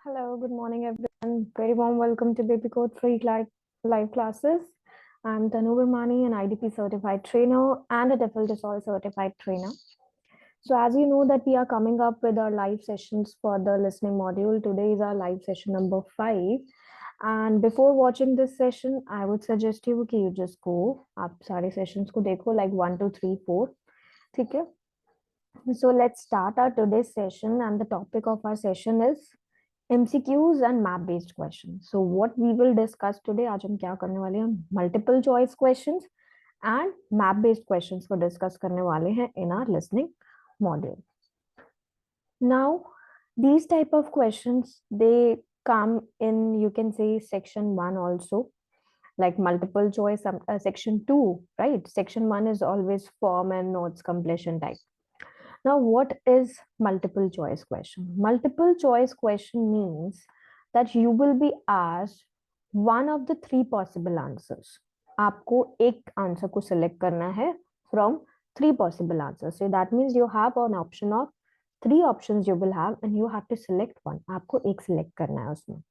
Hello, good morning, everyone. Very warm welcome to Baby Code Free live classes. I'm Tanu Virmani, an IDP certified trainer and a DEFL Dissolve certified trainer. So, as you know, that we are coming up with our live sessions for the listening module. Today is our live session number 5. And before watching this session, I would suggest you कि you just go. आप सारे sessions को देखो like 1, 2, 3, 4. ठीक है? So let's start our today's session, and the topic of our session is MCQs and map based questions. So what we will discuss today, आज हम क्या करने वाले हैं, multiple choice questions and map based questions को discuss करने वाले हैं in our listening module. Now these type of questions, they come in, you can say, section 1 also, like multiple choice, section 2, right? Section 1 is always form and notes completion type. Now, what is multiple choice question? Multiple choice question means that you will be asked one of the three possible answers. आपको एक answer को select करना है from three possible answers. So that means you have an option of three options you will have and you have to select one. आपको एक select करना है उसमें,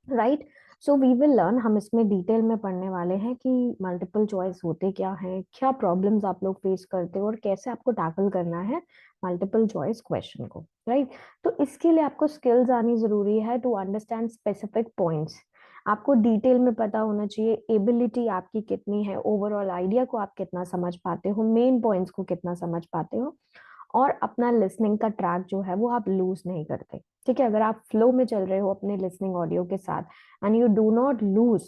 right? So we will learn, हम इसमें डिटेल में पढ़ने वाले हैं कि मल्टीपल चॉइस होते क्या हैं, क्या प्रॉब्लम्स आप लोग फेस करते हो और कैसे आपको टैकल करना है मल्टीपल चॉइस क्वेश्चन को, राइट? तो इसके लिए आपको स्किल्स आनी जरूरी है टू अंडरस्टैंड स्पेसिफिक पॉइंट्स। आपको डिटेल में पता होना चाहिए एबिलिटी आपकी कितनी है, ओवरऑल आइडिया को आप कितना समझ पाते हो, मेन पॉइंट्स को कितना समझ पाते हो, और अपना लिसनिंग का ट्रैक जो है वो आप लूज नहीं करते। ठीक है, अगर आप फ्लो में चल रहे हो अपने लिसनिंग ऑडियो के साथ and you do not lose,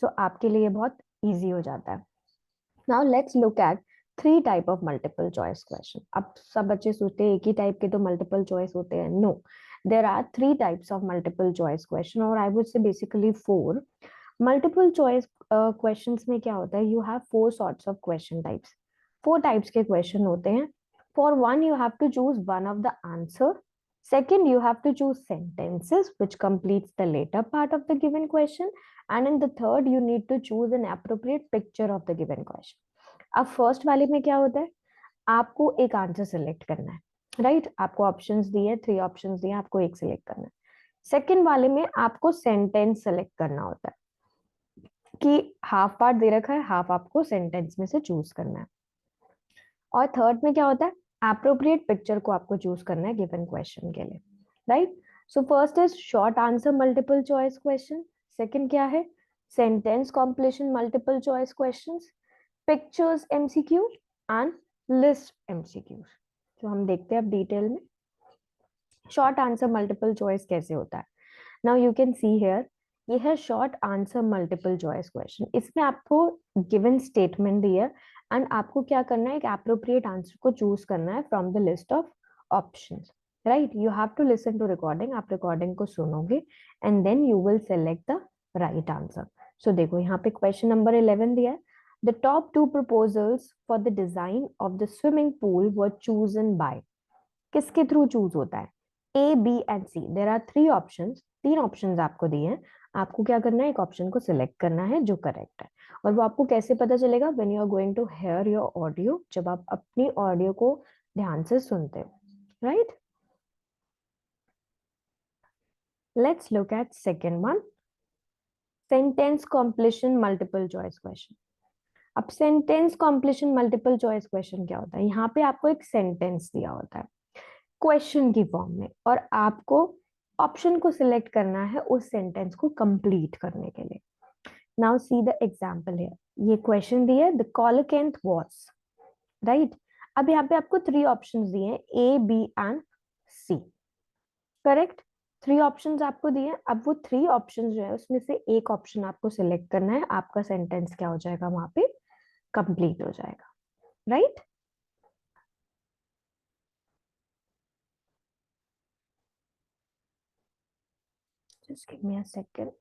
so आपके लिए बहुत इजी हो जाता है। Now let's look at three type of multiple choice question. अब सब बच्चे सोचते हैं एक ही टाइप के तो मल्टीपल चॉइस होते हैं, no, there are three types of multiple choice question, और I would say basically four. Multiple choice questions में क्या होता है, you have four sorts of question types, four types के क्वेश्चन होते हैं। For one, you have to choose one of the answer. Second, you have to choose sentences which completes the later part of the given question. And in the third, you need to choose an appropriate picture of the given question. अब first वाले में क्या होता है, आपको एक answer select करना है, राइट? आपको ऑप्शंस दिए, थ्री ऑप्शंस दिए, आपको एक सिलेक्ट करना है। सेकेंड वाले में आपको सेंटेंस सेलेक्ट करना होता है कि हाफ पार्ट दे रखा है, हाफ आपको सेंटेंस में से चूज करना है। और थर्ड में क्या होता है, एप्रोप्रिएट पिक्चर को आपको चूज करना है गिवन क्वेश्चन के लिए, right? So first is short answer multiple choice question, second क्या है, sentence completion multiple choice questions, pictures MCQ and list MCQ. तो हम देखते हैं अब डिटेल में शॉर्ट आंसर मल्टीपल चॉइस कैसे होता है। Now you can see here, ये है short answer multiple choice question. इसमें आपको गिवन स्टेटमेंट दिया एंड आपको क्या करना है, एक एप्रोप्रिएट आंसर को चूज करना है from the list of options, right? You have to listen to recording, आप रिकॉर्डिंग को सुनोगे and then you will select the right answer. So देखो यहाँ पे क्वेश्चन नंबर 11 दिया है, the top two proposals for the design of the swimming pool were chosen by, किसके through choose होता है, A B and C. There are three options, तीन options आपको दिए हैं, आपको क्या करना है, एक ऑप्शन को सिलेक्ट करना है जो करेक्ट है। और वो आपको कैसे पता चलेगा, when you are going to hear your audio, जब आप अपनी ऑडियो को ध्यान से सुनते हो, right? Let's look at second one, sentence completion multiple choice question. अब sentence completion multiple choice question क्या होता है, यहाँ पे आपको एक सेंटेंस दिया होता है क्वेश्चन की फॉर्म में, और आपको ऑप्शन को सिलेक्ट करना है उस सेंटेंस को कंप्लीट करने के लिए। Now see the example here, ये क्वेश्चन दिया है, द कोलेकेंथ वाज, राइट? अब यहाँ पे आपको थ्री ऑप्शंस दिए हैं, A B and C, correct? Three options आपको दिए हैं। अब वो थ्री ऑप्शंस जो है उसमें से एक ऑप्शन आपको सिलेक्ट करना है, आपका सेंटेंस क्या हो जाएगा, वहां पे कंप्लीट हो जाएगा, right? Just give me a second.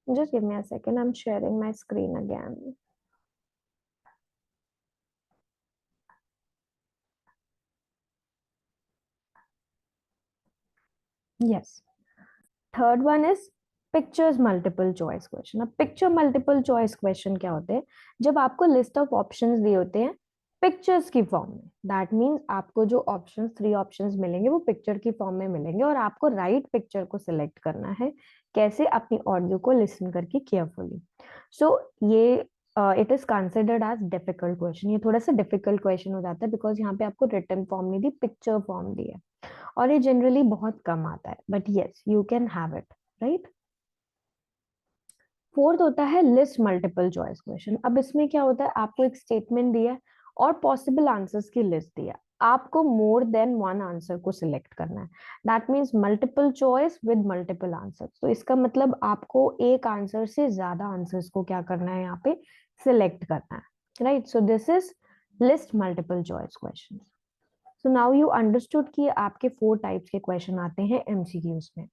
Just give me a second. I'm sharing my screen again. Yes. Third one is pictures multiple choice question. अब पिक्चर मल्टीपल चॉइस क्वेश्चन क्या होते हैं? जब आपको लिस्ट ऑफ ऑप्शंस दिए होते हैं pictures की फॉर्म में, दैट मीन्स आपको जो ऑप्शंस 3 ऑप्शंस मिलेंगे वो पिक्चर की फॉर्म में मिलेंगे और आपको राइट पिक्चर को सिलेक्ट करना है। कैसे? अपनी ऑडियो को लिसन करके केयरफुली। सो ये it is considered as difficult question. ये थोड़ा सा डिफिकल्ट क्वेश्चन हो जाता है बिकॉज यहाँ पे आपको रिटन फॉर्म नहीं दी, पिक्चर फॉर्म दी है और ये जनरली बहुत कम आता है, but yes you can have it, right. Fourth होता है लिस्ट मल्टीपल चॉइस क्वेश्चन। अब इसमें क्या होता है, आपको एक स्टेटमेंट दिया है और पॉसिबल आंसर्स की लिस्ट दिया है, आपको मोर देन वन आंसर को सिलेक्ट करना है। That means multiple choice with multiple answer. तो इसका मतलब आपको एक आंसर से ज्यादा आंसर्स को क्या करना है, यहाँ पे सिलेक्ट करना है, right. So this is list multiple choice question. So now you understood कि आपके 4 टाइप्स के क्वेश्चन आते हैं एमसीक्यूज में।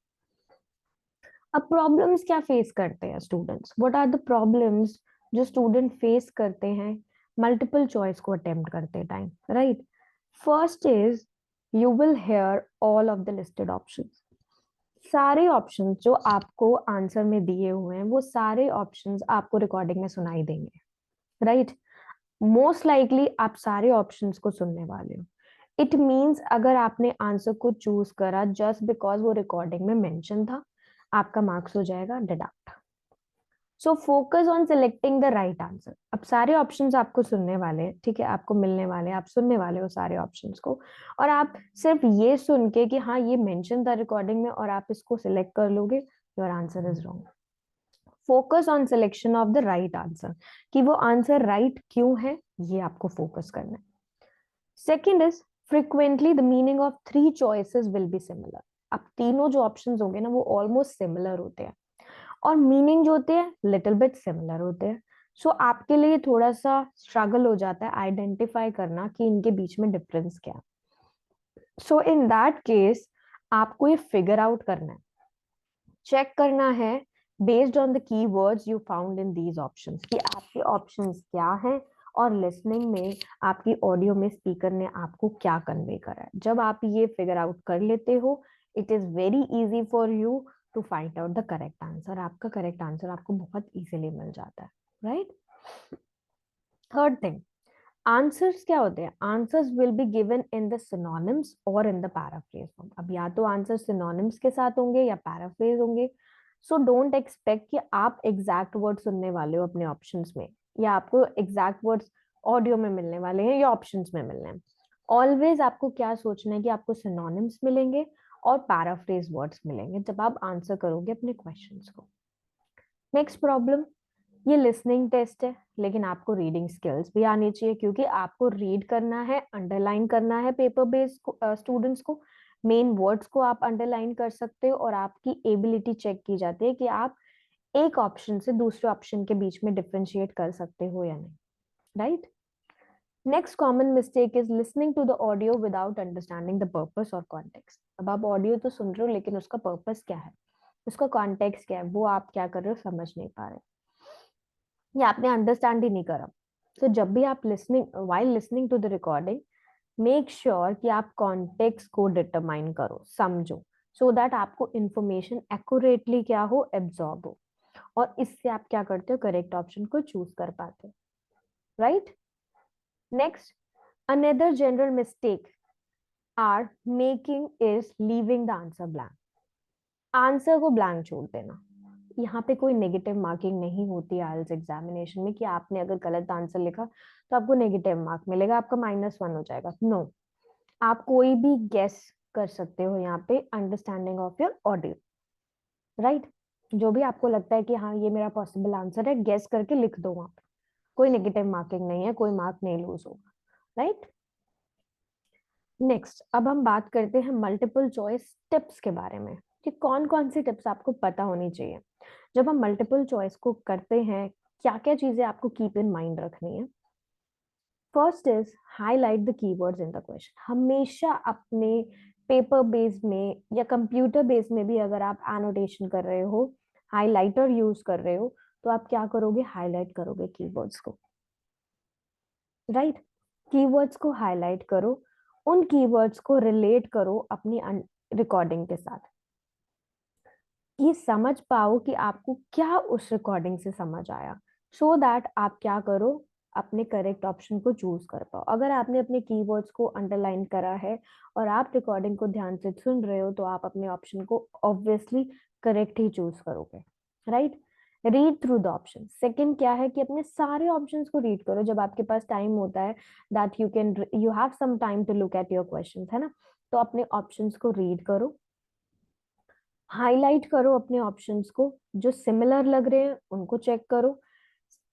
अब प्रॉब्लम्स क्या फेस करते हैं students? What are the problems जो स्टूडेंट फेस करते हैं मल्टीपल चॉइस को अटेम्प्ट करते time, right? First is you will hear all of the listed options. सारे ऑप्शंस जो आपको आंसर में दिए हुए हैं वो सारे ऑप्शंस आपको रिकॉर्डिंग में सुनाई देंगे, राइट? मोस्ट लाइकली आप सारे ऑप्शंस को सुनने वाले हो। इट मीन्स अगर आपने आंसर को चूज करा जस्ट बिकॉज वो रिकॉर्डिंग में मेंशन था, आपका मार्क्स हो जाएगा deduct. So focus on selecting the right answer. अब सारे ऑप्शंस आपको सुनने वाले हैं, ठीक है, आपको मिलने वाले हैं, आप सुनने वाले हो सारे ऑप्शंस को और आप सिर्फ ये सुन के कि हाँ ये मेंशन था रिकॉर्डिंग में और आप इसको सिलेक्ट कर लोगे, your answer is wrong. Focus on selection of the right answer, कि वो आंसर राइट क्यों है, ये आपको फोकस करना है। Second is frequently the meaning of 3 choices will be similar. अब तीनों जो ऑप्शंस होंगे ना वो ऑलमोस्ट सिमिलर होते हैं और मीनिंग जो होते हैं लिटिल बिट सिमिलर होते हैं। सो आपके लिए थोड़ा सा स्ट्रगल हो जाता है आइडेंटिफाई करना कि इनके बीच में डिफरेंस क्या है। सो इन दैट केस आपको ये फिगर आउट करना है, चेक करना है based on the keywords you found in these options कि आपके ऑप्शंस क्या हैं और लिसनिंग में आपकी ऑडियो में स्पीकर ने आपको क्या कन्वे करा है। जब आप ये फिगर आउट कर लेते हो it is very easy for you to find out the correct answer. आपका करेक्ट आंसर आपको बहुत इजीली मिल जाता है, राइट। थर्ड थिंग, आंसर्स क्या होते हैं? Answers will be given in the synonyms और इन द पैराफ्रेज फॉर्म। अब या तो आंसर सिनोनिम्स के साथ होंगे या पैराफ्रेज होंगे। सो डोंट एक्सपेक्ट कि आप एग्जैक्ट वर्ड सुनने वाले हो अपने ऑप्शंस में या आपको एग्जैक्ट वर्ड्स ऑडियो में मिलने वाले हैं या ऑप्शंस में मिलने हैं। ऑलवेज आपको क्या सोचना है कि आपको सिनोनिम्स मिलेंगे और पैराफ्रेज वर्ड्स मिलेंगे जब आप आंसर करोगे अपने क्वेश्चंस को। नेक्स्ट प्रॉब्लम, ये लिसनिंग टेस्ट है लेकिन आपको रीडिंग स्किल्स भी आनी चाहिए क्योंकि आपको रीड करना है, अंडरलाइन करना है पेपर बेस्ड स्टूडेंट्स को। मेन वर्ड्स को आप अंडरलाइन कर सकते हो और आपकी एबिलिटी चेक की जाती है कि आप एक ऑप्शन से दूसरे ऑप्शन के बीच में डिफरेंशिएट कर सकते हो या नहीं, right. Next common mistake is listening to the audio without understanding the purpose और कॉन्टेक्स्ट। अब आप ऑडियो तो सुन रहे हो लेकिन उसका पर्पस क्या है, उसका कॉन्टेक्स्ट क्या है, वो आप क्या कर रहे हो समझ नहीं पा रहे, या आपने अंडरस्टैंड ही नहीं करा। तो जब भी आप listening while listening to the recording make sure कि आप कॉन्टेक्स्ट को डिटरमाइन करो, समझो, सो दैट आपको इंफॉर्मेशन एक्यूरेटली क्या हो, एब्जॉर्ब हो और इससे आप क्या करते हो, करेक्ट ऑप्शन को चूज कर पाते हो, right. Next, another general mistake are making is leaving the answer blank. Answer को ब्लैंक छोड़ देना। यहाँ पे कोई नेगेटिव मार्किंग नहीं होती आइल्स एग्जामिनेशन में कि आपने अगर गलत आंसर लिखा तो आपको नेगेटिव मार्क मिलेगा, आपका -1 हो जाएगा। नो, आप कोई भी गेस कर सकते हो यहाँ पे understanding of your audio, right. जो भी आपको लगता है कि हाँ ये मेरा पॉसिबल आंसर है, गेस करके लिख दो वहां पे, कोई नेगेटिव मार्किंग नहीं है, कोई मार्क नहीं लूज होगा, राइट। नेक्स्ट, अब हम बात करते हैं मल्टीपल चॉइस टिप्स के बारे में कि कौन कौन सी टिप्स आपको पता होनी चाहिए जब हम मल्टीपल चॉइस को करते हैं। क्या क्या चीजें आपको कीप इन माइंड रखनी है? First is highlight the keywords in the question. हमेशा अपने पेपर बेस्ड में या कंप्यूटर बेस्ड में भी अगर आप एनोटेशन कर रहे हो, हाइलाइटर यूज कर रहे हो तो आप क्या करोगे, हाईलाइट करोगे कीवर्ड्स को, राइट। कीवर्ड्स को हाईलाइट करो, उन कीवर्ड्स को रिलेट करो अपनी रिकॉर्डिंग के साथ, ये समझ पाओ कि आपको क्या उस रिकॉर्डिंग से समझ आया, सो दैट आप क्या करो, अपने करेक्ट ऑप्शन को चूज कर पाओ। अगर आपने अपने कीवर्ड्स को अंडरलाइन करा है और आप रिकॉर्डिंग को ध्यान से सुन रहे हो तो आप अपने ऑप्शन को ऑब्वियसली करेक्ट ही चूज करोगे, right. Read through the option. Second क्या है कि अपने सारे ऑप्शंस को रीड करो जब आपके पास टाइम होता है, that you have some time to look at your questions, है ना। तो अपने ऑप्शंस को रीड करो, हाईलाइट करो अपने ऑप्शंस को, जो सिमिलर लग रहे हैं उनको चेक करो,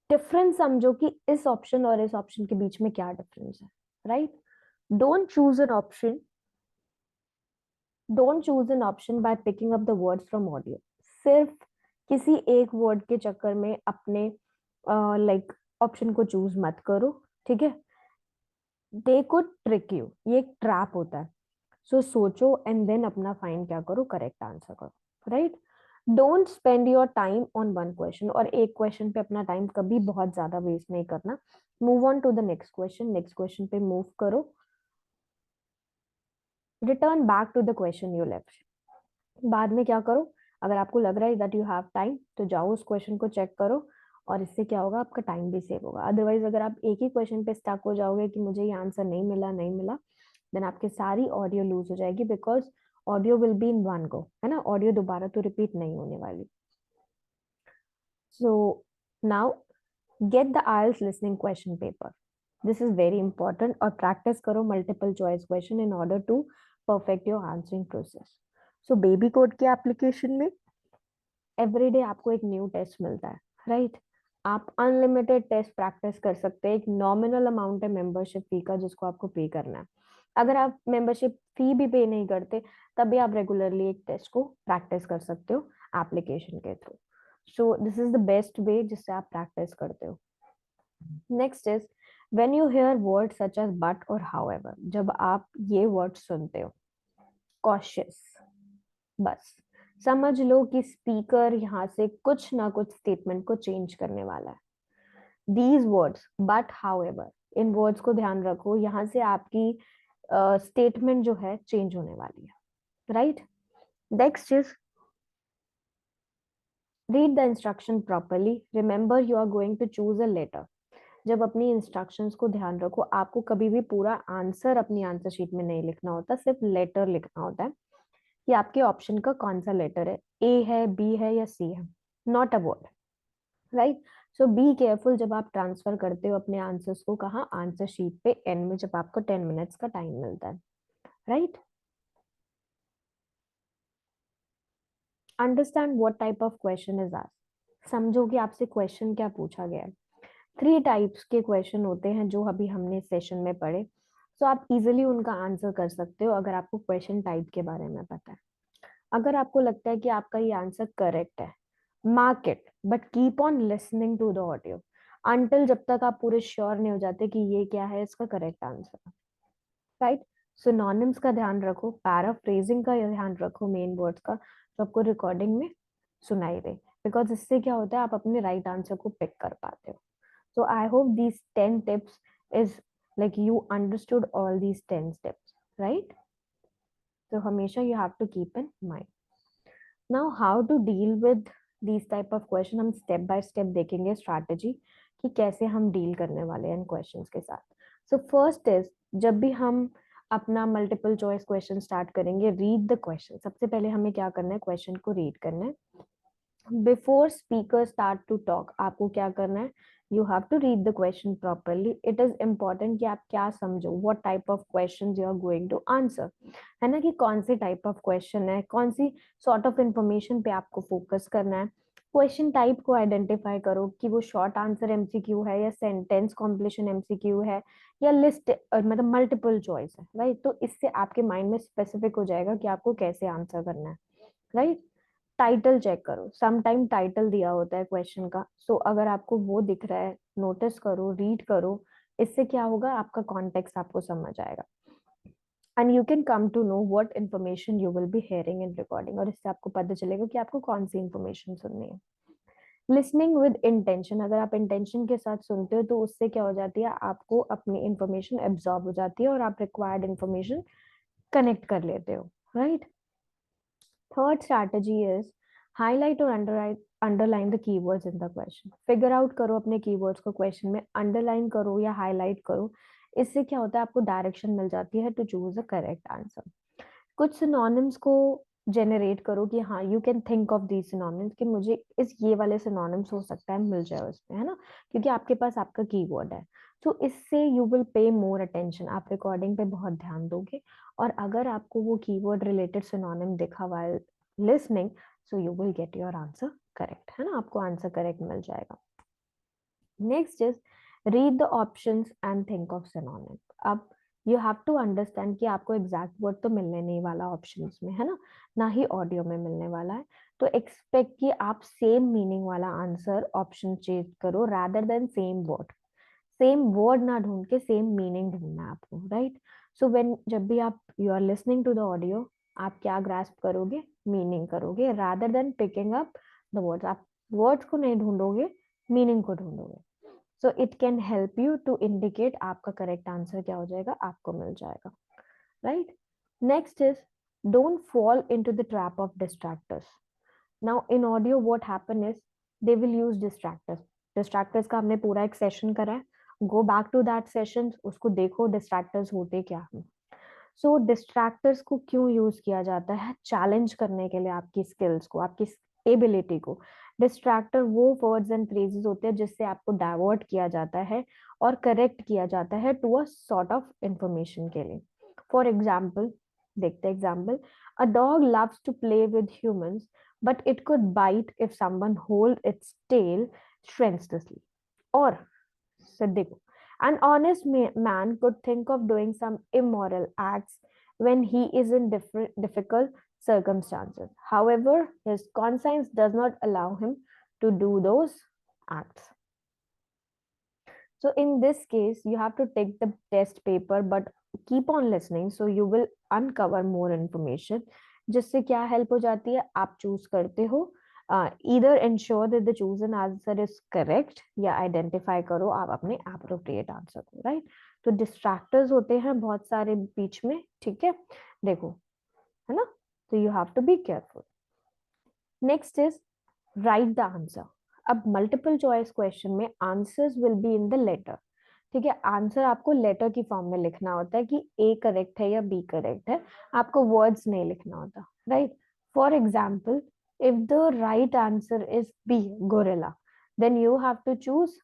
डिफरेंस समझो कि इस ऑप्शन और इस ऑप्शन के बीच में क्या डिफरेंस है, right. Don't choose an option don't choose an option by picking up the words from audio. सिर्फ किसी एक वर्ड के चक्कर में अपने लाइक ऑप्शन को चूज मत करो, ठीक है। दे कुड ट्रिक यू, ये एक ट्रैप होता है। सो सोचो एंड देन अपना फाइंड क्या करो, करेक्ट आंसर करो, right. Don't spend your time on one question, और एक क्वेश्चन पे अपना टाइम कभी बहुत ज्यादा वेस्ट नहीं करना। Move on to the next question, next question पे मूव करो, return back to the question you left. बाद में क्या करो, अगर आपको लग रहा है दैट यू हैव टाइम तो जाओ उस क्वेश्चन को चेक करो, और इससे क्या होगा, आपका टाइम भी सेव होगा। अदरवाइज अगर आप एक ही क्वेश्चन पे स्टक हो जाओगे कि मुझे ये आंसर नहीं मिला, देन आपकी सारी ऑडियो लूज हो जाएगी, because audio will be in one go, है ना, ऑडियो दोबारा तो रिपीट नहीं होने वाली। So now get the IELTS listening question paper, this is very important, और प्रैक्टिस करो multiple choice question in order to perfect your answering process. So baby code के एप्लीकेशन में एवरीडे आपको एक न्यू टेस्ट मिलता है, राइट। आप unlimited test practice कर सकते हैं, एक नॉमिनल अमाउंट है मेंबरशिप फी का जिसको आपको पे करना है। अगर आप मेंबरशिप फी भी पे नहीं करते तब भी आप रेगुलरली एक टेस्ट को प्रैक्टिस कर सकते हो एप्लीकेशन के through. So this is the best way जिससे आप प्रैक्टिस करते हो। Next is when you hear word such as but और हाउएवर, जब आप ये वर्ड सुनते हो, कॉशियस, बस समझ लो कि स्पीकर यहाँ से कुछ ना कुछ स्टेटमेंट को चेंज करने वाला है। These words but however, in words को ध्यान रखो, यहाँ से आपकी स्टेटमेंट जो है चेंज होने वाली है, right. Next is read the instruction properly, remember you are going to choose a letter. जब अपनी इंस्ट्रक्शंस को ध्यान रखो, आपको कभी भी पूरा आंसर अपनी आंसर शीट में नहीं लिखना होता, सिर्फ लेटर लिखना होता है कि आपके ऑप्शन का कौन सा लेटर है, ए है, बी है या सी है, not a word, right. So be careful जब आप ट्रांसफर करते हो अपने आंसर्स को, कहाँ, आंसर शीट पे एंड में जब आपको 10 मिनट्स का टाइम मिलता है, right. Understand what type of question is asked, समझो कि आपसे क्वेश्चन क्या पूछा गया है। 3 टाइप्स के क्वेश्चन होते हैं जो अभी हमने सेशन में पढ़े, सो आप इजिली उनका आंसर कर सकते हो अगर आपको क्वेश्चन टाइप के बारे में पता है। अगर आपको लगता है कि आपका ये आंसर करेक्ट है, mark it, but keep on listening to the audio until, जब तक आप पूरे श्योर नहीं हो जाते कि ये क्या है इसका करेक्ट आंसर, राइट। सिनोनिम्स का ध्यान रखो, पैराफ्रेजिंग का ध्यान रखो, मेन वर्ड्स का जो आपको रिकॉर्डिंग में सुनाई दे, बिकॉज इससे क्या होता है, आप अपने राइट आंसर को पिक कर पाते हो। So I hope these 10 tips is like you understood all these 10 steps, right? So हमेशा you have to keep in mind. Now how to deal with these type of question, हम step by step देखेंगे strategy कि कैसे हम deal करने वाले हैं इन questions के साथ. So first is जब भी हम अपना multiple choice question start करेंगे, read the question. सबसे पहले हमें क्या करना है, question को read करना है। Before speaker start to talk आपको क्या करना है, you have to read the question properly. It is important कि आप क्या समझो, what type of question you are going to answer, है ना, कि कौन सी टाइप ऑफ क्वेश्चन है, कौन सी सॉर्ट ऑफ इंफॉर्मेशन पे आपको फोकस करना है। क्वेश्चन टाइप को आइडेंटिफाई करो कि वो शॉर्ट आंसर एमसीक्यू है या सेंटेंस कॉम्प्लीशन एमसीक्यू है या लिस्ट मतलब मल्टीपल चॉइस है, राइट। तो इससे आपके माइंड में स्पेसिफिक हो जाएगा कि आपको कैसे आंसर करना है, राइट। टाइटल चेक करो, सम टाइम टाइटल दिया होता है क्वेश्चन का, सो अगर आपको वो दिख रहा है, नोटिस करो, रीड करो, इससे क्या होगा, आपका कॉन्टेक्स्ट आपको समझ आएगा। And you can come to know what information you will be hearing in recording, और इससे आपको पता चलेगा कि आपको कौन सी इन्फॉर्मेशन सुननी है। लिसनिंग विद इंटेंशन, अगर आप इंटेंशन के साथ सुनते हो तो उससे क्या हो जाती है, आपको अपनी इंफॉर्मेशन एब्जॉर्ब हो जाती है और आप रिक्वायर्ड इंफॉर्मेशन कनेक्ट कर लेते हो, right. Third strategy is highlight और underline the keywords in the question. Figure out करो अपने कीवर्ड्स को क्वेश्चन में, अंडरलाइन करो या हाईलाइट करो। इससे क्या होता है, आपको डायरेक्शन मिल जाती है to choose a correct answer. कुछ सिनोनिम्स को जनरेट करो कि हाँ, you can think of these synonyms, कि मुझे इस ये वाले सिनोनिम्स हो सकता है मिल जाए उसमें, है ना, क्योंकि आपके पास आपका कीवर्ड है। तो इससे you will pay more attention, आप रिकॉर्डिंग पे बहुत ध्यान दोगे। और अगर आपको वो कीवर्ड रिलेटेड सिनोनिम दिखा while listening, so you will get your answer correct, है ना, आपको आंसर करेक्ट मिल जाएगा। Next is read the options and think of synonym. अब यू हैव टू अंडरस्टैंड कि आपको एग्जैक्ट वर्ड तो मिलने नहीं वाला ऑप्शंस में, है ना, ना ही ऑडियो में मिलने वाला है। तो एक्सपेक्ट कि आप सेम मीनिंग वाला आंसर ऑप्शन चेंज करो rather than same word. Same word ना ढूंढ के सेम मीनिंग ढूंढना है आपको, राइट। सो व्हेन जब भी आप you are listening to the audio, आप क्या ग्रास्प करोगे, मीनिंग करोगे rather than picking up the words. आप वर्ड्स को नहीं ढूंढोगे, मीनिंग को ढूंढोगे। So it can help you to indicate आपका करेक्ट आंसर क्या हो जाएगा, आपको मिल जाएगा, right. Next is don't fall into the trap of distractors. Now in audio what happen is they will use distractors. Distractors का हमने पूरा एक सेशन करा है, go back to that session, उसको देखो डिस्ट्रैक्टर्स होते क्या हैं। सो डिस्ट्रैक्टर्स को क्यों यूज किया जाता है, चैलेंज करने के लिए आपकी स्किल्स को, आपकी एबिलिटी को। डिस्ट्रैक्टर वो वर्ड्स एंड फ्रेजेस होते हैं जिससे आपको डाइवर्ट किया जाता है और करेक्ट किया जाता है to a sort of information के लिए। फॉर एग्जाम्पल, देखते हैं example, a dog loves to play with humans but it could bite if someone hold its tail strenuously. Or, said देखो, an honest man could think of doing some immoral acts when he is in difficult circumstances. However, his conscience does not allow him to do those acts. So in this case, you have to take the test paper, but keep on listening, so you will uncover more information. जिससे क्या help हो जाती है, आप choose करते हो, either ensure that the chosen answer is correct, या identify करो आप अपने appropriate आंसर को, राइट। तो डिस्ट्रैक्टर्स होते हैं बहुत सारे बीच में, ठीक है, देखो, है ना, तो you have to be careful. Next is right the answer. अब मल्टीपल चॉइस क्वेश्चन में answers will be in the letter, ठीक है, आंसर आपको लेटर की फॉर्म में लिखना होता है कि ए करेक्ट है या बी करेक्ट है, आपको वर्ड्स नहीं लिखना होता, right. For example, if the right answer is B, gorilla, then you have to choose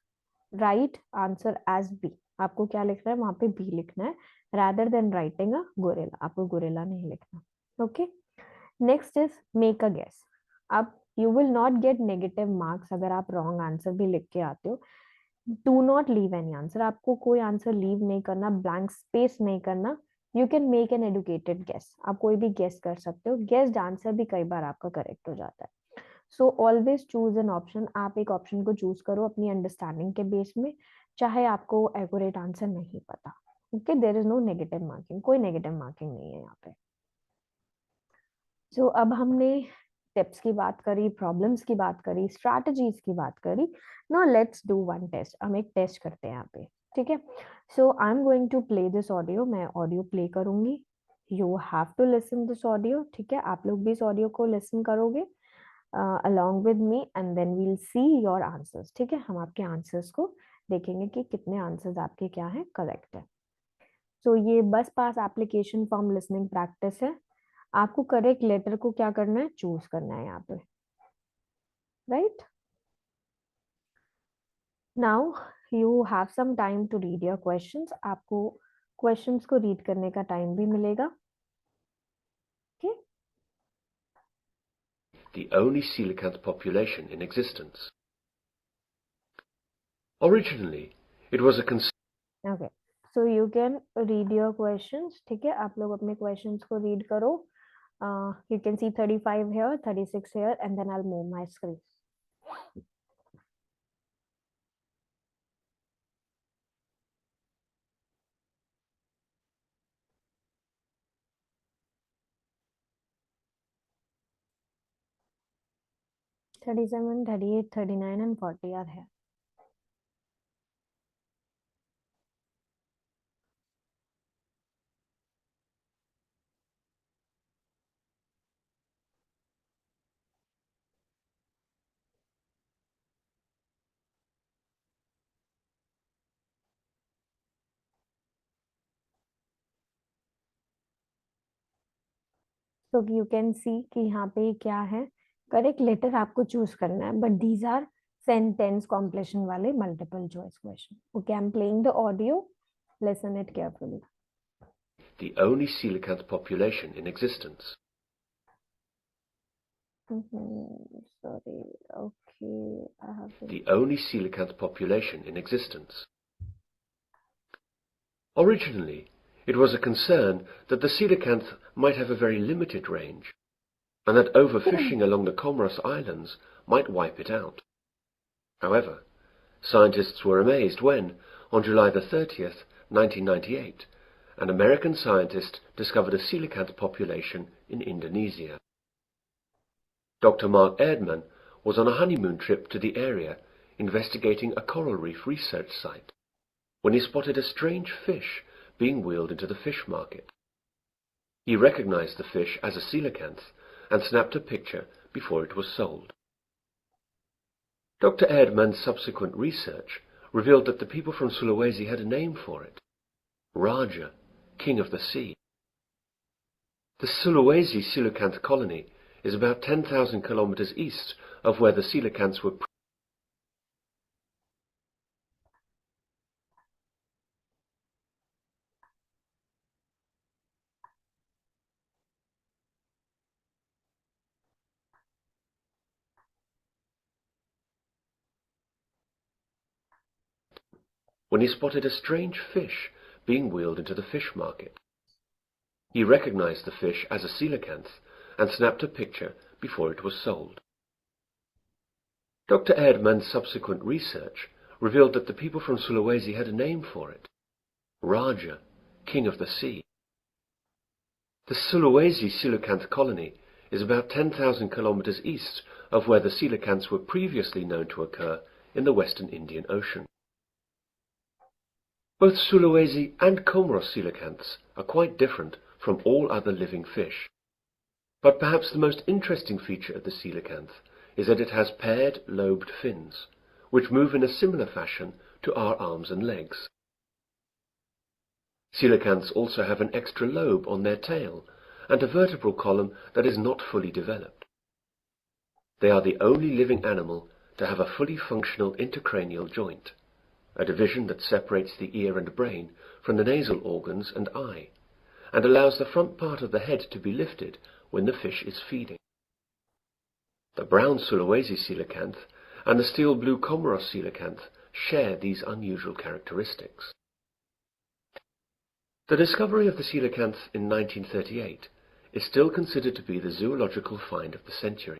right answer as B. आपको क्या लिखना है, वहां पे बी लिखना है, rather than writing a gorilla, आपको गोरिल्ला नहीं लिखना, okay. Next is make a guess. अब you will not get negative marks अगर आप रॉन्ग आंसर भी लिख के आते हो। Do not leave any answer, आपको कोई आंसर लीव नहीं करना, ब्लैंक स्पेस नहीं करना। You can make an educated guess, आप कोई भी गेस कर सकते हो, गेस्ड आंसर भी कई बार आपका करेक्ट हो जाता है। So always choose an option, आप एक ऑप्शन को चूज करो अपनी अंडरस्टैंडिंग के बेस में, चाहे आपको एक्यूरेट आंसर नहीं पता, okay. There is no negative marking, कोई नेगेटिव मार्किंग नहीं है यहाँ पे। सो अब हमने टिप्स की बात करी, प्रॉब्लम्स की बात करी, स्ट्रैटेजीज की बात करी। Now let's do one test, हम एक टेस्ट करते हैं यहाँ पे, ठीक है। So I am going to play this audio, मैं ऑडियो प्ले करूंगी, you have to listen this audio, ठीक है, आप लोग भी इस ऑडियो को लिसन करोगे along with me and then we'll see your answers, ठीक है, हम आपके आंसर्स को देखेंगे कि कितने आंसर्स आपके क्या हैं, करेक्ट है। सो ये बस पास एप्लीकेशन फॉर्म लिसनिंग प्रैक्टिस है, आपको करेक्ट लेटर को क्या करना है, चूज करना है यहाँ पे, right. Now you have some time to read your questions, आपको क्वेश्चंस को रीड करने का टाइम भी मिलेगा, okay? The only coelacanth population in existence. Originally, it was a Okay, so you can read your questions, ठीक है, आप लोग अपने questions को read करो. You can see 35 here, 36 here, and then I'll move my screen. 37, 38, 39 and 40 are here. So you can see कि यहाँ पे क्या है, करेक्ट लेटर आपको चूज करना है, बट दीज आर सेंटेंस कॉम्प्लेशन वाले multiple choice question. Okay, I am playing the audio, listen it carefully. The only coelacanth population in existence. Sorry, okay, I have to... The only coelacanth population in existence. Originally, it was a concern that the coelacanth might have a very limited range, and that overfishing along the Comoros Islands might wipe it out. However, scientists were amazed when, on July the 30th, 1998, an American scientist discovered a coelacanth population in Indonesia. Dr. Mark Erdman was on a honeymoon trip to the area investigating a coral reef research site when he spotted a strange fish being wheeled into the fish market. He recognized the fish as a coelacanth and snapped a picture before it was sold. Dr. Erdman's subsequent research revealed that the people from Sulawesi had a name for it: Raja, King of the Sea. The Sulawesi coelacanth colony is about 10,000 kilometers east of where the coelacanths were when he spotted a strange fish being wheeled into the fish market. He recognized the fish as a coelacanth and snapped a picture before it was sold. Dr. Erdman's subsequent research revealed that the people from Sulawesi had a name for it: Raja, King of the Sea. The Sulawesi coelacanth colony is about 10,000 kilometers east of where the coelacanths were previously known to occur in the western Indian Ocean. Both Sulawesi and Comoros coelacanths are quite different from all other living fish. But perhaps the most interesting feature of the coelacanth is that it has paired lobed fins, which move in a similar fashion to our arms and legs. Coelacanths also have an extra lobe on their tail and a vertebral column that is not fully developed. They are the only living animal to have a fully functional intercranial joint, a division that separates the ear and brain from the nasal organs and eye, and allows the front part of the head to be lifted when the fish is feeding. The brown Sulawesi coelacanth and the steel blue Comoros coelacanth share these unusual characteristics. The discovery of the coelacanth in 1938 is still considered to be the zoological find of the century.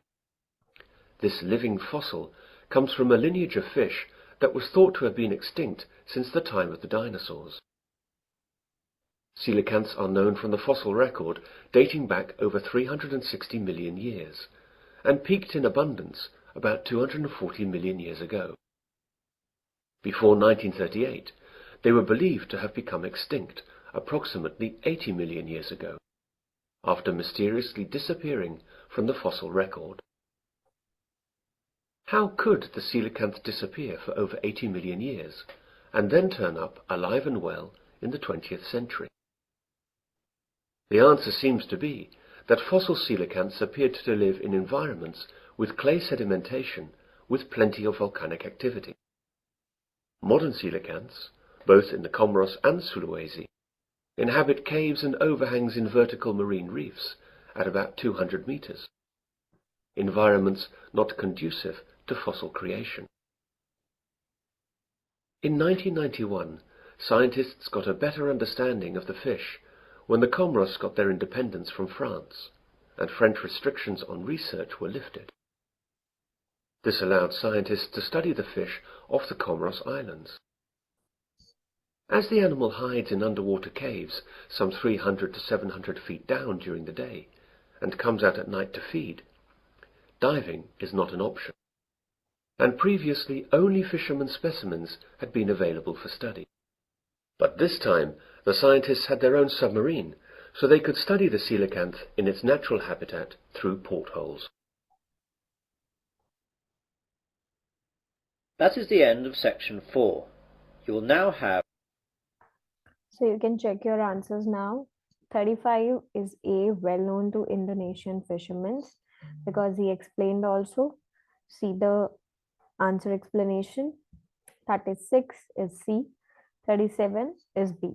This living fossil comes from a lineage of fish that was thought to have been extinct since the time of the dinosaurs. Coelacanths are known from the fossil record dating back over 360 million years, and peaked in abundance about 240 million years ago. Before 1938, they were believed to have become extinct approximately 80 million years ago, after mysteriously disappearing from the fossil record. How could the coelacanth disappear for over 80 million years, and then turn up alive and well in the 20th century? The answer seems to be that fossil coelacanths appeared to live in environments with clay sedimentation with plenty of volcanic activity. Modern coelacanths, both in the Comoros and Sulawesi, inhabit caves and overhangs in vertical marine reefs at about 200 meters, environments not conducive to fossil creation. In 1991, scientists got a better understanding of the fish when the Comoros got their independence from France, and French restrictions on research were lifted. This allowed scientists to study the fish off the Comoros Islands. As the animal hides in underwater caves some 300 to 700 feet down during the day, and comes out at night to feed, diving is not an option. And previously only fishermen specimens had been available for study. But this time the scientists had their own submarine, so they could study the coelacanth in its natural habitat through portholes. That is the end of section 4. You will now have... So you can check your answers now. 35 is A, well known to Indonesian fishermen, because he explained also. See the answer explanation. 36 is C. 37 is B.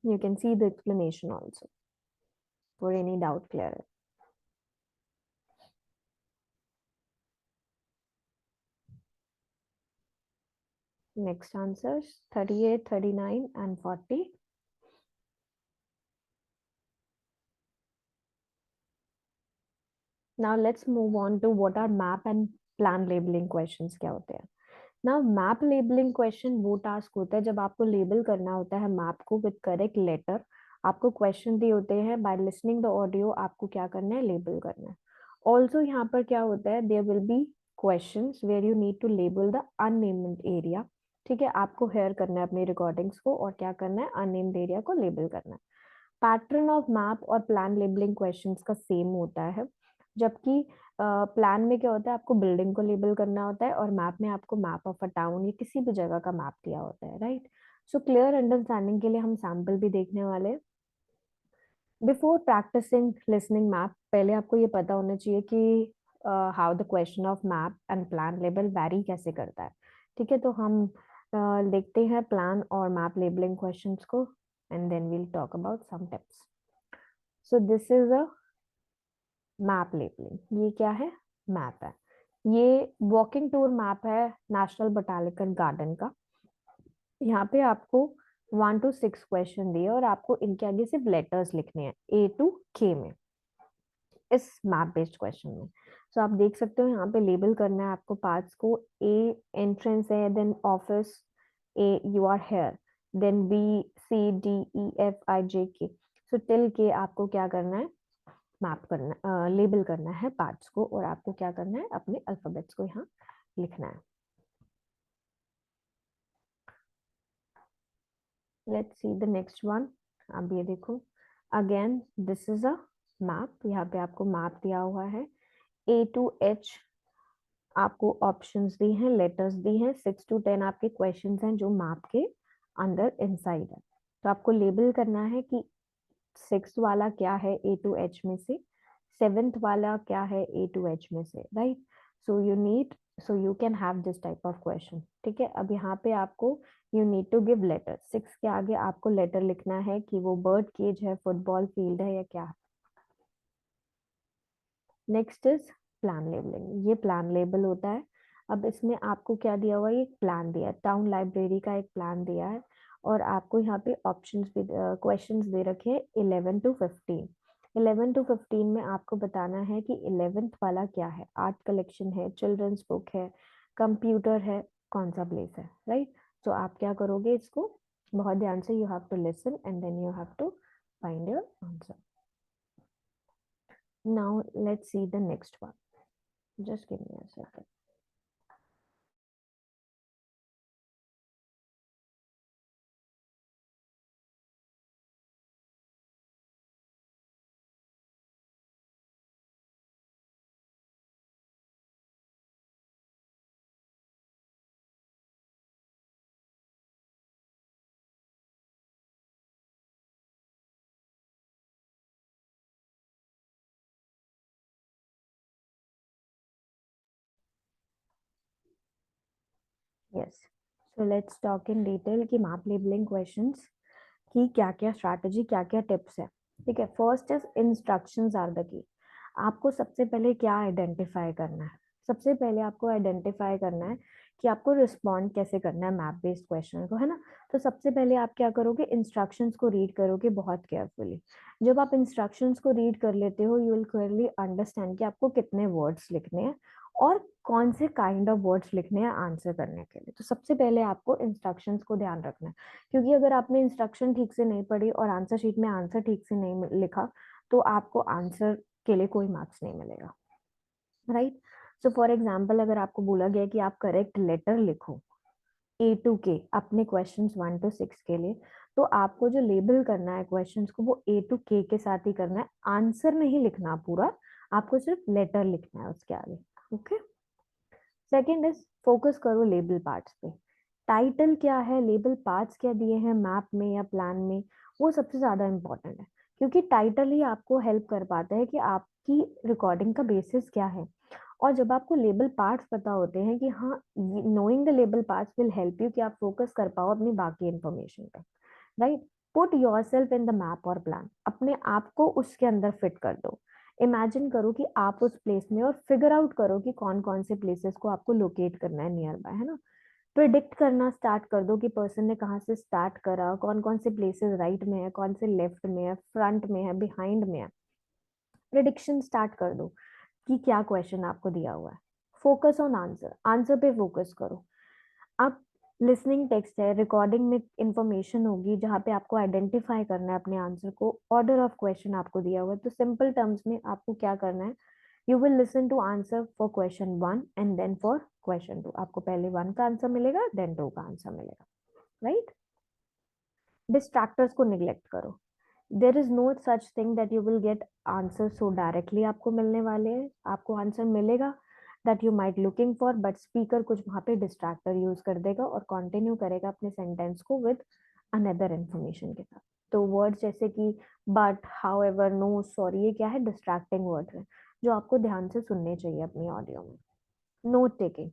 You can see the explanation also for any doubt clearer. Next answers 38, 39 and 40. Now let's move on to what are map and plan labeling questions क्या होते हैं. Now map labeling question वो task होता है जब आपको label करना होता है मैप को विद करेक्ट लेटर. आपको क्वेश्चन दिए होते हैं, बाय लिसनिंग द ऑडियो आपको क्या करना है, लेबल करना है. ऑल्सो यहाँ पर क्या होता है, there will be questions where you need to label the unnamed area. ठीक है, आपको हेयर करना है अपनी रिकॉर्डिंग्स को और क्या करना है, अननेम्ड एरिया को लेबल करना है. पैटर्न ऑफ मैप और प्लान लेबलिंग क्वेश्चंस का सेम होता है, जबकि प्लान में क्या होता है, आपको बिल्डिंग को लेबल करना होता है और मैप में आपको मैप ऑफ अ टाउन या किसी भी जगह का मैप दिया होता है. राइट. सो क्लियर अंडरस्टैंडिंग के लिए हम सैम्पल भी देखने वाले हैं. बिफोर प्रैक्टिसिंग लिसनिंग मैप, पहले आपको ये पता होना चाहिए कि how the question of map and plan label vary कैसे करता है. ठीक है, तो हम देखते हैं प्लान और मैप लेबलिंग क्वेश्चंस को and then we'll talk about some tips. So this is a map labelling. ये क्या है, मैप है. ये वॉकिंग टूर मैप है नेशनल बोटानिकल गार्डन का. यहाँ पे आपको 1 to 6 क्वेश्चन दिए और आपको इनके आगे सिर्फ लेटर्स लिखने हैं A to K में, इस मैप बेस्ड क्वेश्चन में. सो आप देख सकते हो यहाँ पे लेबल करना है आपको पार्ट्स को. A एंट्रेंस है, then office, A you are here, then B C D E F I J K. So till K आपको क्या करना है, मैप करना, लेबल करना है पार्ट्स को और आपको क्या करना है, अपने अल्फाबेट्स को यहाँ लिखना है. Let's see the next one. अब ये देखो, again this is a map. यहाँ पे आपको मैप दिया हुआ है. A to H आपको ऑप्शंस दी हैं, लेटर्स दी हैं. 6 to 10 आपके क्वेश्चंस हैं जो मैप के अंदर इनसाइड है. तो आपको लेबल करना है कि 6th वाला क्या है A to H में से, 7th वाला क्या है A to H में से. Right. So you can have this type of question. ठीक है, अब यहाँ पे आपको you need to give letter. 6 के आगे आपको लेटर लिखना है कि वो बर्ड केज है, फुटबॉल फील्ड है या क्या है. Next is plan labelling. ये प्लान लेबल होता है. अब इसमें आपको क्या दिया हुआ है, एक प्लान दिया है, टाउन लाइब्रेरी का एक प्लान दिया है और आपको यहाँ पे ऑप्शंस भी, क्वेश्चंस दे रखे हैं 11 to 15. 11 to 15 में आपको बताना है कि 11th वाला क्या है, आर्ट कलेक्शन है, चिल्ड्रंस बुक है, कंप्यूटर है, कौन सा प्लेस है. राइट. तो आप क्या करोगे, इसको बहुत ध्यान से, you have to listen and then you have to find your answer. Now let's see the next one. Just give me a second. Yes. So let's talk in detail कि मैप लेबलिंग क्वेश्चंस की क्या क्या strategy, क्या क्या tips है. ठीक है. First is instructions are the key. आपको सबसे पहले क्या आइडेंटिफाई करना है, सबसे पहले आपको आइडेंटिफाई करना है कि आपको रिस्पॉन्ड कैसे करना है मैप बेस्ड क्वेश्चन को, है ना. तो सबसे पहले आप क्या करोगे, इंस्ट्रक्शंस को रीड करोगे बहुत केयरफुली. जब आप इंस्ट्रक्शंस को रीड कर लेते हो, यू विल क्लियरली अंडरस्टैंड कि आपको कितने वर्ड्स लिखने हैं और कौन से काइंड ऑफ वर्ड्स लिखने हैं आंसर करने के लिए. तो सबसे पहले आपको इंस्ट्रक्शंस को ध्यान रखना है, क्योंकि अगर आपने इंस्ट्रक्शन ठीक से नहीं पढ़ी और आंसर शीट में आंसर ठीक से नहीं लिखा तो आपको आंसर के लिए कोई मार्क्स नहीं मिलेगा. राइट। सो फॉर एग्जाम्पल अगर आपको बोला गया कि आप करेक्ट लेटर लिखो A to K अपने क्वेश्चंस 1 to 6 के लिए, तो आपको जो लेबल करना है क्वेश्चंस को वो A to K के साथ ही करना है, आंसर नहीं लिखना पूरा, आपको सिर्फ लेटर लिखना है उसके आगे। ओके। सेकेंड इज फोकस करो लेबल पार्ट्स पे। टाइटल क्या है, लेबल पार्ट्स क्या दिए हैं मैप में या प्लान में, वो सबसे ज्यादा इंपॉर्टेंट है, क्योंकि टाइटल ही आपको हेल्प कर पाता है कि आपकी रिकॉर्डिंग का बेसिस क्या है। और जब आपको लेबल पार्ट्स पता होते हैं कि हाँ, knowing the label parts will help you कि आप फोकस कर पाओ अपनी बाकी इंफॉर्मेशन पे। Right. Put your self in the map और प्लान, अपने आप को उसके अंदर फिट कर दो। इमेजिन करो कि आप उस प्लेस में, और फिगर आउट करो कि कौन कौन से प्लेसेस को आपको लोकेट करना है नियर बाय, है ना। प्रिडिक्ट करना स्टार्ट कर दो कि पर्सन ने कहाँ से स्टार्ट करा, कौन कौन से प्लेसेस राइट में है, कौन से लेफ्ट में है, फ्रंट में है, बिहाइंड में है। प्रिडिक्शन स्टार्ट कर दो कि क्या क्वेश्चन आपको दिया हुआ है। फोकस ऑन आंसर, आंसर पे फोकस करो। अब लिसनिंग टेक्स्ट है, रिकॉर्डिंग में इंफॉर्मेशन होगी जहाँ पे आपको आइडेंटिफाई करना है अपने आंसर को। ऑर्डर ऑफ क्वेश्चन आपको दिया हुआ है, तो सिंपल टर्म्स में आपको क्या करना है, you will listen to answer for question 1 and then for question 2। आपको पहले 1 का आंसर मिलेगा, देन 2 का आंसर मिलेगा। राइट। डिस्ट्रैक्टर्स को निग्लेक्ट करो। There is no such thing that you will get answer so directly आपको मिलने वाले हैं, आपको आंसर मिलेगा that you might looking for, but speaker कुछ वहां पे डिस्ट्रैक्टर यूज कर देगा और कंटिन्यू करेगा अपने सेंटेंस को विद अनदर इंफॉर्मेशन के साथ। तो वर्ड्स जैसे कि but, however, no, sorry, ये क्या है, डिस्ट्रैक्टिंग वर्ड्स है जो आपको ध्यान से सुनने चाहिए अपनी ऑडियो में। नोट टेकिंग,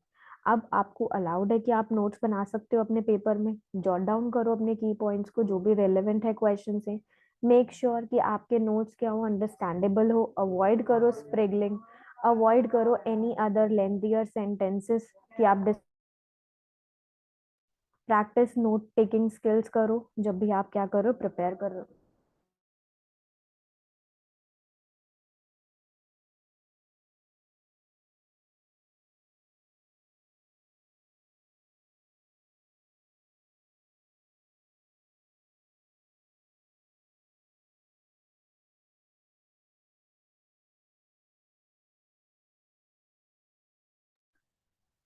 अब आपको अलाउड है कि आप नोट्स बना सकते हो अपने पेपर में, जॉट डाउन करो अपने की पॉइंट्स को जो भी रेलेवेंट है क्वेश्चन से। मेक श्योर कि आपके नोट्स क्या हो, अंडरस्टैंडेबल हो। अवॉइड करो स्प्रिगलिंग, अवॉइड करो एनी अदर लेंथियर सेंटेंसेस कि आप प्रैक्टिस नोट टेकिंग स्किल्स करो जब भी आप क्या करो, प्रिपेयर करो।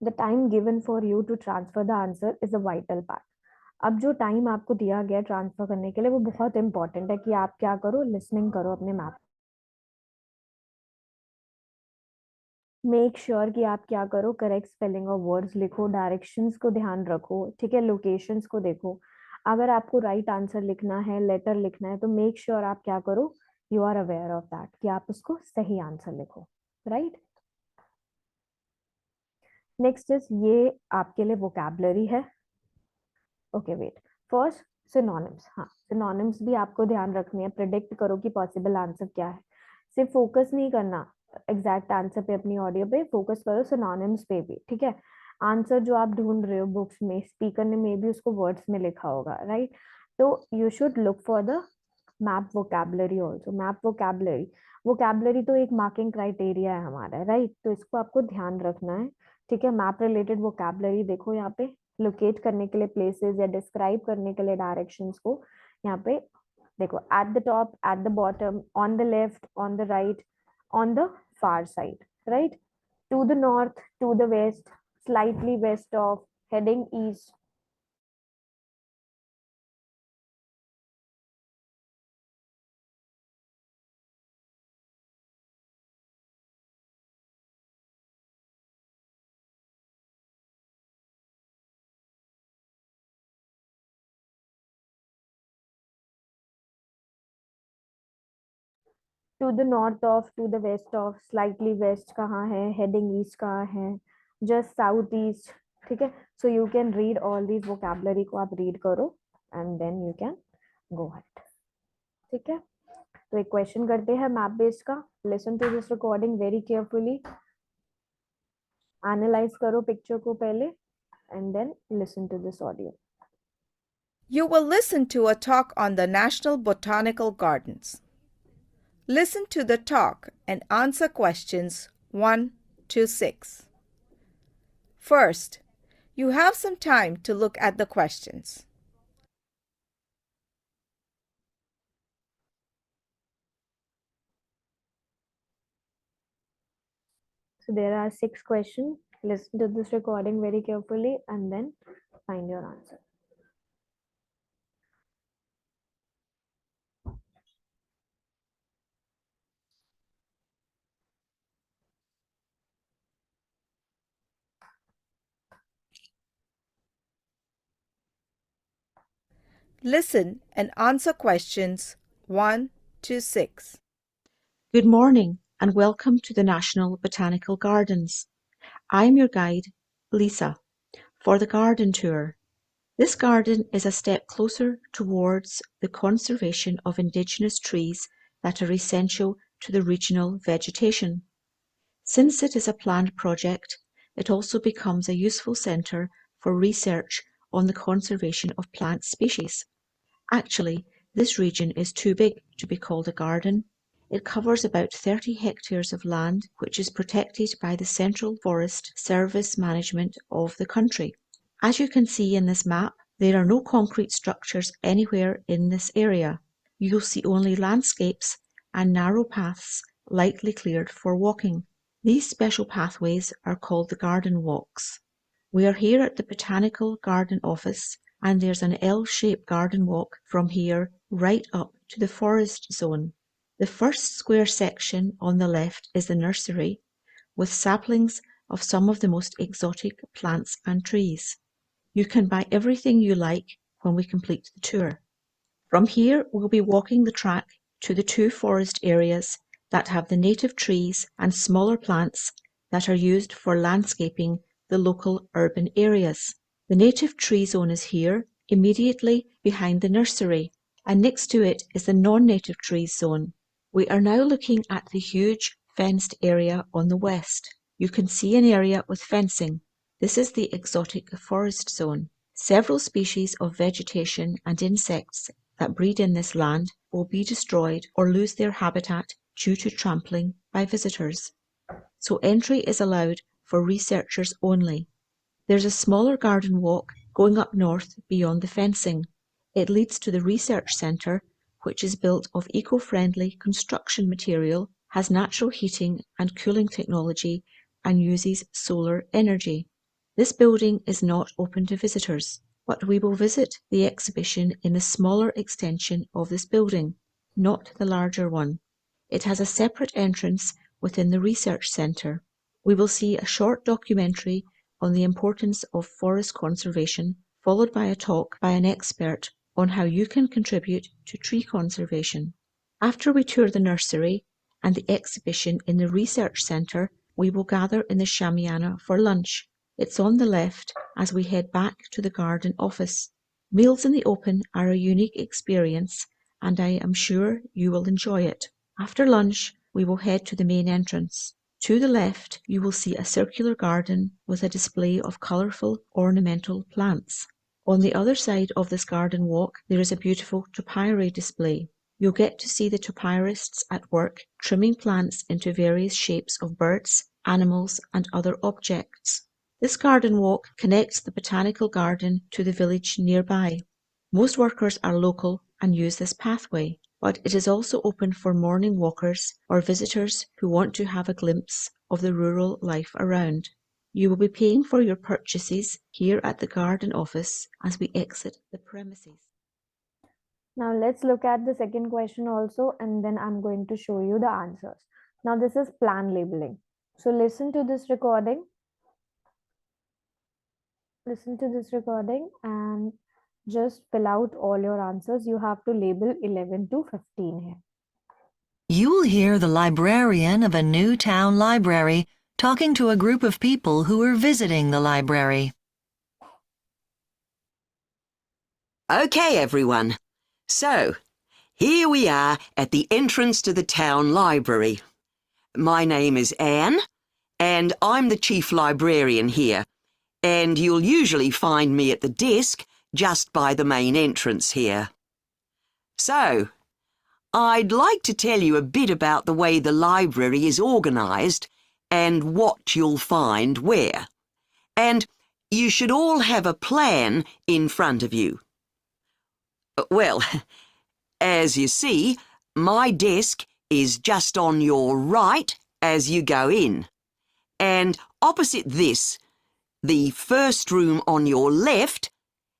The time given for you to transfer the answer is a vital part. अब जो टाइम आपको दिया गया ट्रांसफर करने के लिए वो बहुत इंपॉर्टेंट है कि आप क्या करो, लिसनिंग करो अपने मैप। मेक श्योर कि आप क्या करो, करेक्ट स्पेलिंग ऑफ वर्ड्स लिखो, डायरेक्शंस को ध्यान रखो, ठीक है, लोकेशंस को देखो। अगर आपको राइट आंसर लिखना है, लेटर लिखना है, तो मेक श्योर आप क्या करो, you are aware of that कि आप उसको सही आंसर लिखो। राइट। नेक्स्ट इज, ये आपके लिए वोकैबलरी है। Okay wait, first synonyms. हाँ, सिनोनिम्स भी आपको ध्यान रखनी है। प्रिडिक्ट करो कि पॉसिबल आंसर क्या है, सिर्फ फोकस नहीं करना एग्जैक्ट आंसर पे अपनी ऑडियो पे, फोकस करो सिनोनिम्स पे भी, ठीक है। आंसर जो आप ढूंढ रहे हो बुक्स में, स्पीकर ने मे बी उसको वर्ड्स में लिखा होगा, राइट। तो you should look for the map vocabulary also. Map vocabulary, vocabulary तो एक मार्किंग क्राइटेरिया है हमारा, राइट, तो इसको आपको ध्यान रखना है, ठीक है। मैप रिलेटेड वोकैबलरी देखो यहाँ पे, लोकेट करने के लिए प्लेसेस या डिस्क्राइब करने के लिए डायरेक्शंस को यहाँ पे देखो, at the top, at the bottom, on the left, on the right, on the far side, right, to the north, to the west, slightly west of, heading east. To the north of, to the west of, slightly west कहाँ है, heading east कहाँ है, just south east, ठीक है। So you can read all these vocabulary को आप read करो and then you can go ahead, ठीक है। तो एक क्वेश्चन करते हैं मैप बेस्ड का। Listen to this recording very carefully, analyse करो पिक्चर को पहले and then listen to this audio. You will listen to a talk on the National Botanical Gardens. Listen to the talk and answer questions 1 to 6. First, you have some time to look at the questions. So there are 6 questions. Listen to this recording very carefully and then find your answer. Listen and answer questions 1 to 6. Good morning and welcome to the National Botanical Gardens. I'm your guide, Lisa, for the garden tour. This garden is a step closer towards the conservation of indigenous trees that are essential to the regional vegetation. Since it is a planned project, it also becomes a useful centre for research on the conservation of plant species. Actually, this region is too big to be called a garden. It covers about 30 hectares of land, which is protected by the Central Forest Service management of the country. As you can see in this map, there are no concrete structures anywhere in this area. You'll see only landscapes and narrow paths lightly cleared for walking. These special pathways are called the garden walks. We are here at the Botanical Garden Office, and there's an L-shaped garden walk from here right up to the forest zone. The first square section on the left is the nursery, with saplings of some of the most exotic plants and trees. You can buy everything you like when we complete the tour. From here, we'll be walking the track to the 2 forest areas that have the native trees and smaller plants that are used for landscaping the local urban areas. The native tree zone is here, immediately behind the nursery, and next to it is the non-native trees zone. We are now looking at the huge fenced area on the west. You can see an area with fencing. This is the exotic forest zone. Several species of vegetation and insects that breed in this land will be destroyed or lose their habitat due to trampling by visitors. So entry is allowed for researchers only. There's a smaller garden walk going up north beyond the fencing. It leads to the research centre, which is built of eco-friendly construction material, has natural heating and cooling technology, and uses solar energy. This building is not open to visitors, but we will visit the exhibition in the smaller extension of this building, not the larger one. It has a separate entrance within the research centre. We will see a short documentary on the importance of forest conservation, followed by a talk by an expert on how you can contribute to tree conservation. After we tour the nursery and the exhibition in the research centre, we will gather in the Shamiana for lunch. It's on the left as we head back to the garden office. Meals in the open are a unique experience, and I am sure you will enjoy it. After lunch, we will head to the main entrance. To the left, you will see a circular garden with a display of colourful ornamental plants. On the other side of this garden walk, there is a beautiful topiary display. You'll get to see the topiarists at work trimming plants into various shapes of birds, animals, and other objects. This garden walk connects the botanical garden to the village nearby. Most workers are local and use this pathway, but it is also open for morning walkers or visitors who want to have a glimpse of the rural life around. You will be paying for your purchases here at the garden office as we exit the premises. Now let's look at the second question also, and then I'm going to show you the answers. Now this is plan labeling. So listen to this recording. Listen to this recording and just fill out all your answers. You have to label 11 to 15 here. You'll hear the librarian of a new town library talking to a group of people who are visiting the library. Okay, everyone. So, here we are at the entrance to the town library. My name is Anne, and I'm the chief librarian here, and you'll usually find me at the desk just by the main entrance here. So, I'd like to tell you a bit about the way the library is organised and what you'll find where. And you should all have a plan in front of you. Well, as you see, my desk is just on your right as you go in. And opposite this, the first room on your left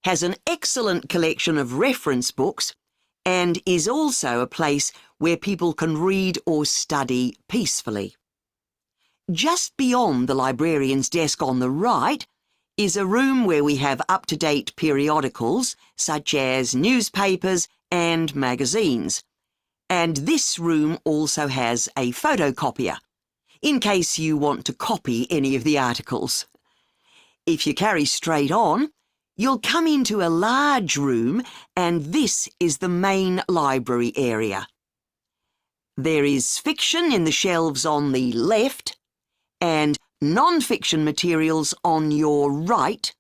has an excellent collection of reference books and is also a place where people can read or study peacefully. Just beyond the librarian's desk on the right is a room where we have up-to-date periodicals such as newspapers and magazines. And this room also has a photocopier, in case you want to copy any of the articles. If you carry straight on, you'll come into a large room, and this is the main library area. There is fiction in the shelves on the left and non-fiction materials on your right,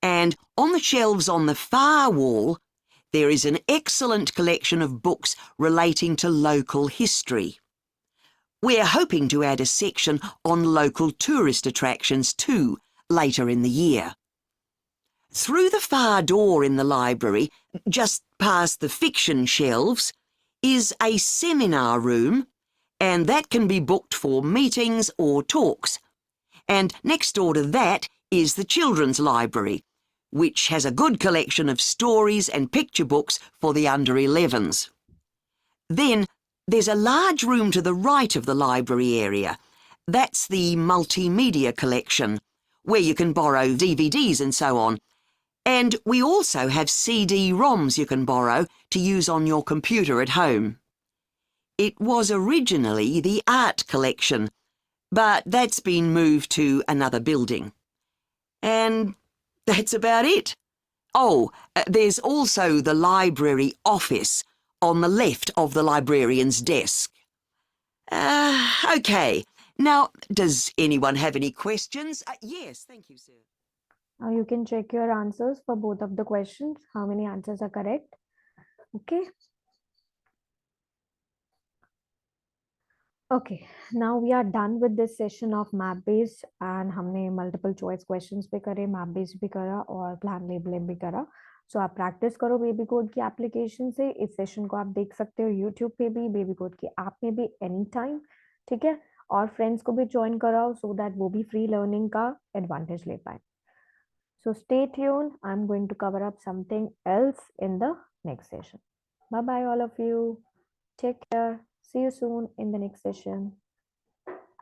and on the shelves on the far wall there is an excellent collection of books relating to local history. We're hoping to add a section on local tourist attractions too later in the year. Through the far door in the library, just past the fiction shelves, is a seminar room, and that can be booked for meetings or talks. And next door to that is the children's library, which has a good collection of stories and picture books for the under 11s. Then there's a large room to the right of the library area. That's the multimedia collection, where you can borrow DVDs and so on. And we also have CD-ROMs you can borrow to use on your computer at home. It was originally the art collection, but that's been moved to another building. And that's about it. Oh, there's also the library office on the left of the librarian's desk. Okay. Now, does anyone have any questions? Yes, thank you, sir. Now you can check your answers for both of the questions. How many answers are correct? Okay. Okay, now we are done with this session of map based, and हमने multiple choice questions भी करे, map based भी करा और plan labeling भी करा. So आप practice करो बेबी कोड की application से. इस सेशन को आप देख सकते हो YouTube पे भी, बेबी कोड की ऐप में भी एनी टाइम. ठीक है, और फ्रेंड्स को भी ज्वाइन कराओ so that वो भी फ्री लर्निंग का एडवांटेज ले पाए. So stay tuned. I'm going to cover up something else in the next session. Bye bye all of you. Take care. See you soon in the next session.